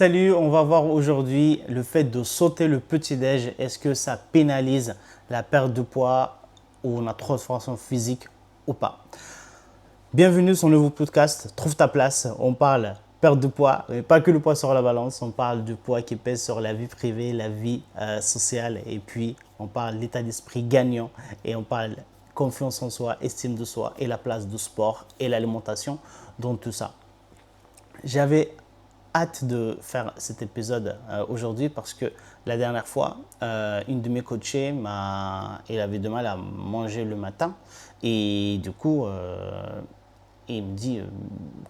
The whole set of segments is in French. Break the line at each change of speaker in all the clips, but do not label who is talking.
Salut, on va voir aujourd'hui le fait de sauter le petit-déj. Est-ce que ça pénalise la perte de poids ou la transformation physique ou pas? Bienvenue sur le nouveau podcast. Trouve ta place. On parle perte de poids, mais pas que le poids sur la balance. On parle du poids qui pèse sur la vie privée, la vie sociale. Et puis, on parle l'état d'esprit gagnant. Et on parle confiance en soi, estime de soi et la place du sport et l'alimentation dans tout ça. J'avais hâte de faire cet épisode aujourd'hui parce que la dernière fois, une de mes coachées elle avait du mal à manger le matin et du coup, il me dit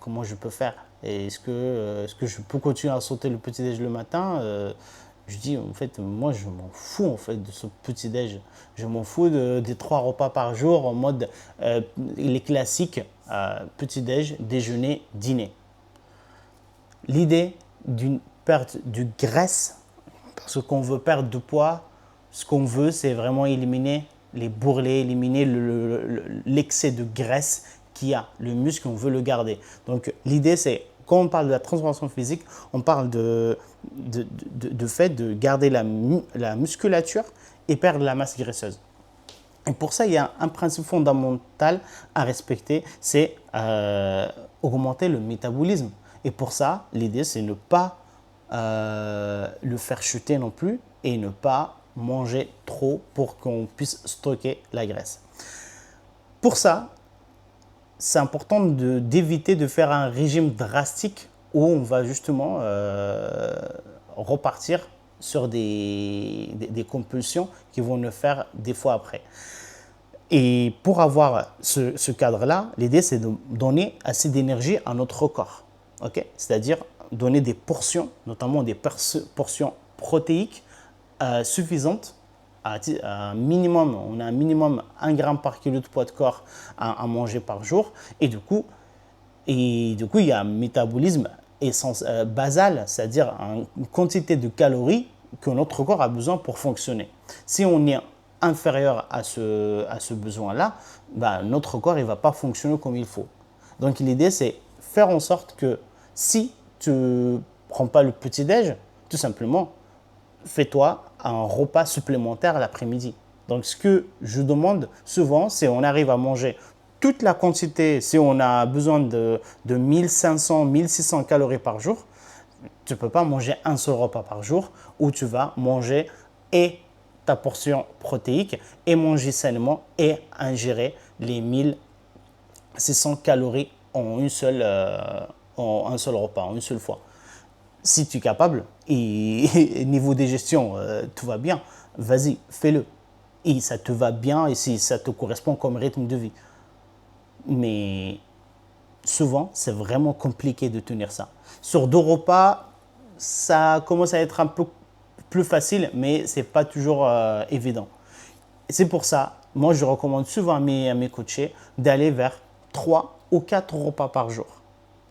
comment je peux faire. Est-ce que je peux continuer à sauter le petit-déj le matin Je dis en fait, moi je m'en fous en fait de ce petit-déj. Je m'en fous des 3 repas par jour en mode les classiques petit-déj, déjeuner, dîner. L'idée d'une perte de graisse, parce qu'on veut perdre de poids, ce qu'on veut, c'est vraiment éliminer les bourrelets, éliminer l'excès de graisse qu'il y a. Le muscle, on veut le garder. Donc, l'idée, c'est, quand on parle de la transformation physique, on parle de fait de garder la musculature et perdre la masse graisseuse. Et pour ça, il y a un principe fondamental à respecter, c'est augmenter le métabolisme. Et pour ça, l'idée, c'est ne pas le faire chuter non plus et ne pas manger trop pour qu'on puisse stocker la graisse. Pour ça, c'est important d'éviter de faire un régime drastique où on va justement repartir sur des compulsions qui vont nous faire des fois après. Et pour avoir ce cadre-là, l'idée, c'est de donner assez d'énergie à notre corps. Okay? C'est-à-dire donner des portions, notamment des portions protéiques suffisantes. On a un minimum 1 gramme par kilo de poids de corps à manger par jour. Et du coup, il y a un métabolisme basal, c'est-à-dire une quantité de calories que notre corps a besoin pour fonctionner. Si on est inférieur à ce besoin-là, notre corps ne va pas fonctionner comme il faut. Donc l'idée, c'est faire en sorte que si tu ne prends pas le petit-déj, tout simplement, fais-toi un repas supplémentaire l'après-midi. Donc ce que je demande souvent, c'est on arrive à manger toute la quantité, si on a besoin de 1500, 1600 calories par jour, tu ne peux pas manger un seul repas par jour où tu vas manger et ta portion protéique et manger sainement et ingérer les 1600 calories en un seul repas, en une seule fois. Si tu es capable et niveau digestion, tout va bien, vas-y, fais-le. Et ça te va bien et si ça te correspond comme rythme de vie. Mais souvent, c'est vraiment compliqué de tenir ça. Sur 2 repas, ça commence à être un peu plus facile, mais ce n'est pas toujours évident. C'est pour ça, moi, je recommande souvent à mes coachés d'aller vers 3 ou 4 repas par jour.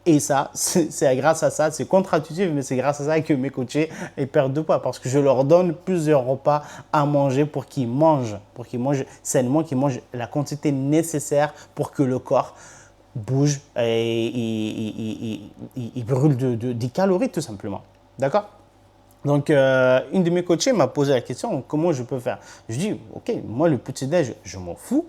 Et ça, c'est grâce à ça, c'est contre-intuitif, mais c'est grâce à ça que mes coachés perdent de poids. Parce que je leur donne plusieurs repas à manger pour qu'ils mangent sainement, qu'ils mangent la quantité nécessaire pour que le corps bouge et il brûle des calories tout simplement. D'accord? Donc, une de mes coachées m'a posé la question, comment je peux faire? Je dis, ok, moi le petit-déj, je m'en fous.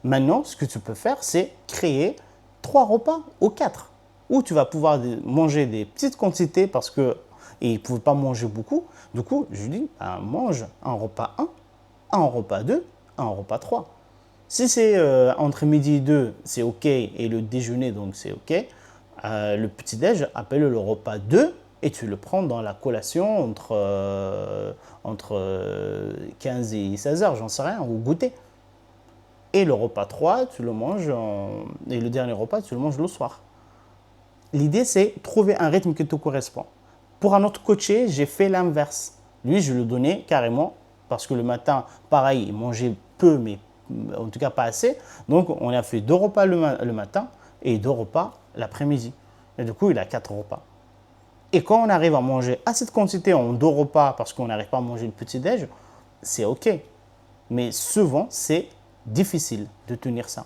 Maintenant, ce que tu peux faire, c'est créer 3 repas ou 4, où tu vas pouvoir manger des petites quantités parce qu'ils ne pouvaient pas manger beaucoup. Du coup, je lui dis, mange un repas 1, un repas 2, un repas 3. Si c'est entre midi et 2, c'est ok, et le déjeuner, donc c'est ok. Le petit-déj, appelle le repas 2, et tu le prends dans la collation entre 15 et 16 heures, j'en sais rien, ou goûter. Et le repas 3, tu le manges, et le dernier repas, tu le manges le soir. L'idée, c'est trouver un rythme qui te correspond. Pour un autre coaché, j'ai fait l'inverse. Lui, je le donnais carrément, parce que le matin, pareil, il mangeait peu, mais en tout cas pas assez. Donc, on a fait 2 repas le matin et 2 repas l'après-midi. Et du coup, il a 4 repas. Et quand on arrive à manger à cette quantité en 2 repas parce qu'on n'arrive pas à manger le petit-déj, c'est ok. Mais souvent, c'est difficile de tenir ça.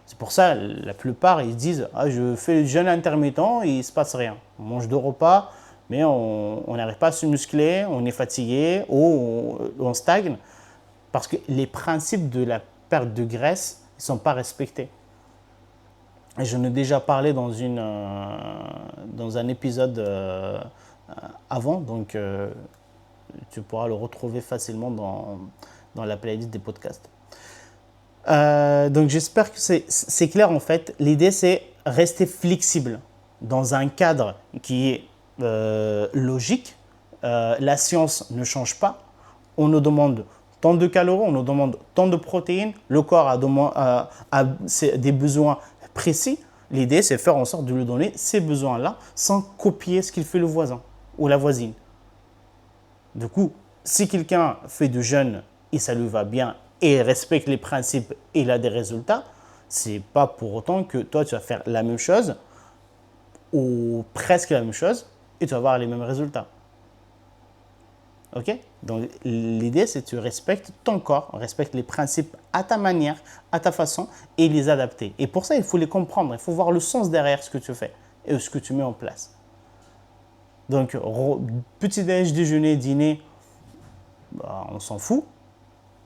C'est pour ça, la plupart, ils disent je fais le jeûne intermittent et il ne se passe rien. On mange 2 repas, mais on n'arrive pas à se muscler, on est fatigué ou on stagne parce que les principes de la perte de graisse ne sont pas respectés. Et je n'ai déjà parlé dans un épisode avant, donc tu pourras le retrouver facilement dans la playlist des podcasts. Donc j'espère que c'est clair en fait. L'idée c'est rester flexible dans un cadre qui est logique. La science ne change pas. On nous demande tant de calories, on nous demande tant de protéines. Le corps a des besoins précis. L'idée c'est faire en sorte de lui donner ces besoins-là sans copier ce qu'il fait le voisin ou la voisine. Du coup, si quelqu'un fait du jeûne et ça lui va bien et respecte les principes et il a des résultats, c'est pas pour autant que toi tu vas faire la même chose ou presque la même chose et tu vas avoir les mêmes résultats. Ok? Donc l'idée c'est que tu respectes ton corps, respectes les principes à ta manière, à ta façon et les adapter. Et pour ça, il faut les comprendre, il faut voir le sens derrière ce que tu fais et ce que tu mets en place. Donc petit-déj, déjeuner, dîner, bah, on s'en fout.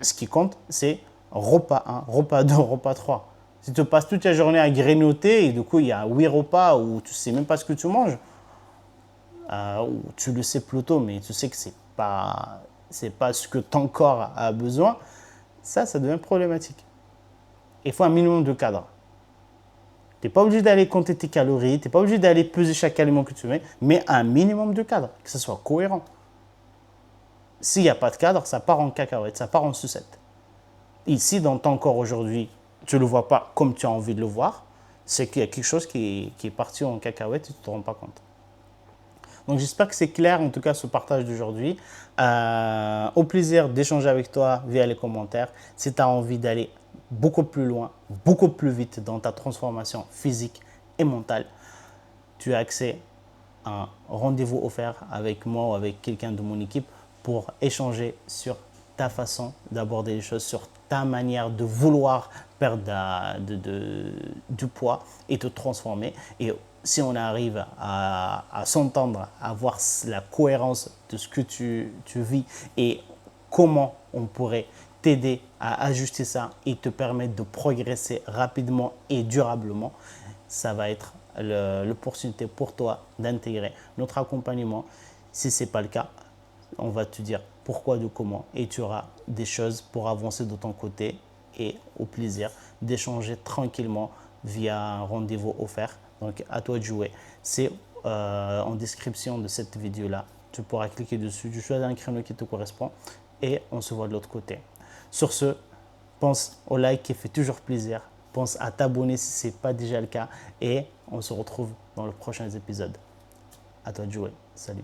Ce qui compte, c'est repas 1, repas 2, repas 3. Si tu passes toute la journée à grignoter et du coup, il y a 8 repas où tu ne sais même pas ce que tu manges, ou tu le sais plutôt, mais tu sais que ce n'est pas ce que ton corps a besoin, ça devient problématique. Il faut un minimum de cadre. Tu n'es pas obligé d'aller compter tes calories, tu n'es pas obligé d'aller peser chaque aliment que tu mets, mais un minimum de cadre, que ce soit cohérent. S'il n'y a pas de cadre, ça part en cacahuète, ça part en sucette. Ici, dans ton corps aujourd'hui, tu ne le vois pas comme tu as envie de le voir, c'est qu'il y a quelque chose qui est parti en cacahuète et tu ne te rends pas compte. Donc j'espère que c'est clair, en tout cas, ce partage d'aujourd'hui. Au plaisir d'échanger avec toi via les commentaires. Si tu as envie d'aller beaucoup plus loin, beaucoup plus vite dans ta transformation physique et mentale, tu as accès à un rendez-vous offert avec moi ou avec quelqu'un de mon équipe pour échanger sur ta façon d'aborder les choses, sur ta manière de vouloir perdre du poids et te transformer. Et si on arrive à s'entendre, à voir la cohérence de ce que tu vis et comment on pourrait t'aider à ajuster ça et te permettre de progresser rapidement et durablement, ça va être l'opportunité pour toi d'intégrer notre accompagnement. Si ce n'est pas le cas, on va te dire pourquoi, de comment, et tu auras des choses pour avancer de ton côté et au plaisir d'échanger tranquillement via un rendez-vous offert. Donc à toi de jouer. C'est en description de cette vidéo-là. Tu pourras cliquer dessus, tu choisis un créneau qui te correspond et on se voit de l'autre côté. Sur ce, pense au like qui fait toujours plaisir. Pense à t'abonner si ce n'est pas déjà le cas et on se retrouve dans les prochains épisodes. À toi de jouer. Salut.